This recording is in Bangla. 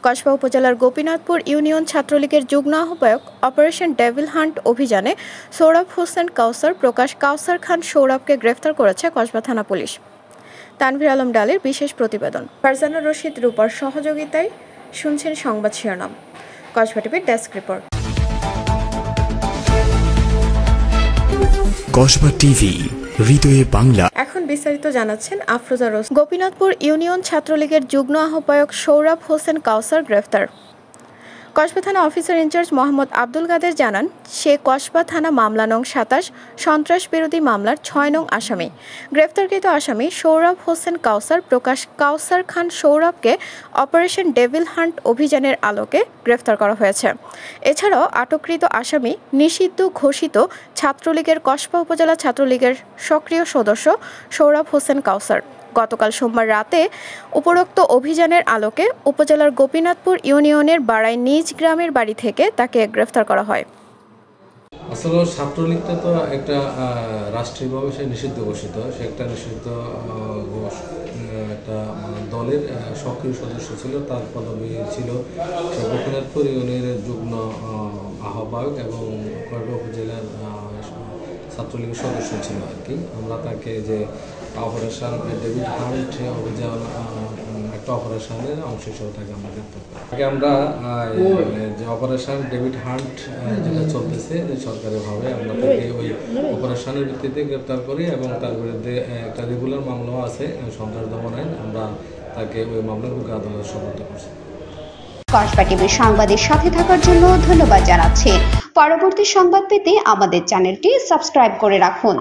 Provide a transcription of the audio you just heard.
কসবা উপজেলার গোপীনাথপুর ইউনিয়ন ছাত্রলীগের যুগ্ম আহ্বায়ক অপারেশন ডেভিল হান্ট অভিযানে সৌরভ হোসেন কাউসার প্রকাশ কাউসার খান সৌরভকে গ্রেফতার করেছে কসবা থানা পুলিশ। তানভীর আলম ডালের বিশেষ প্রতিবেদন। ফারজানা রশিদ রূপার সহযোগিতায় শুনছেন সংবাদ শিরোনাম। কসবা টিভির ডেস্ক রিপোর্ট। কসবা টিভি, হৃদয়ে বাংলা। এখন বিস্তারিত জানাচ্ছেন আফরোজা রোজ। গোপীনাথপুর ইউনিয়ন ছাত্রলীগের যুগ্ম আহ্বায়ক সৌরভ হোসেন কাউসার গ্রেফতার। কসবা থানা অফিসার ইনচার্জ মোহাম্মদ আব্দুল কাদের জানান, সে কসবা থানা মামলা নং 27 সন্ত্রাস বিরোধী মামলার 6 নং আসামি। গ্রেফতারকৃত আসামি সৌরভ হোসেন কাউসার প্রকাশ কাউসার খান সৌরভকে অপারেশন ডেভিল হান্ট অভিযানের আলোকে গ্রেফতার করা হয়েছে। এছাড়াও আটককৃত আসামি নিষিদ্ধ ঘোষিত ছাত্রলীগের কসবা উপজেলা ছাত্রলীগের সক্রিয় সদস্য সৌরভ হোসেন কাউসার। গতকাল সোমবার রাতে উপরোক্ত অভিযানের আলোকে উপজেলার গোপীনাথপুর ইউনিয়নের বাড়াই নিজ গ্রামের বাড়ি থেকে তাকে গ্রেফতার করা হয়। আসলে ছাত্রলীগটা তো একটা রাষ্ট্রীয়ভাবে সে নিষিদ্ধ ঘোষিত, সে একটা নিষিদ্ধ একটা দলের সক্রিয় সদস্য ছিল। তার পদবি ছিল সে গোপীনাথপুর ইউনিয়নের যুগ্ম আহ্বায়ক এবং কসবা উপজেলার ছাত্রলীগের সদস্য ছিল আর কি। আমরা তাকে যে অপারেশন ডেভিড হান্ট অভিযান একটা অপারেশনের অংশ হিসেবে তাকে আমরা গ্রেপ্তার করি। তাকে আমরা যে অপারেশন ডেভিড হান্ট যেটা চলতেছে সরকারিভাবে, আমরা তাকে ওই অপারেশনের ভিত্তিতে গ্রেপ্তার করি এবং তার বিরুদ্ধে একটা রেগুলার মামলাও আছে সন্ত্রাস দমন আইন। আমরা তাকে ওই মামলার বুকে আদালত সমর্থ করছি। কসবা টিভির সংবাদের সাথে থাকার জন্য ধন্যবাদ জানাচ্ছি। পরবর্তী সংবাদ পেতে আমাদের চ্যানেলটি সাবস্ক্রাইব করে রাখুন।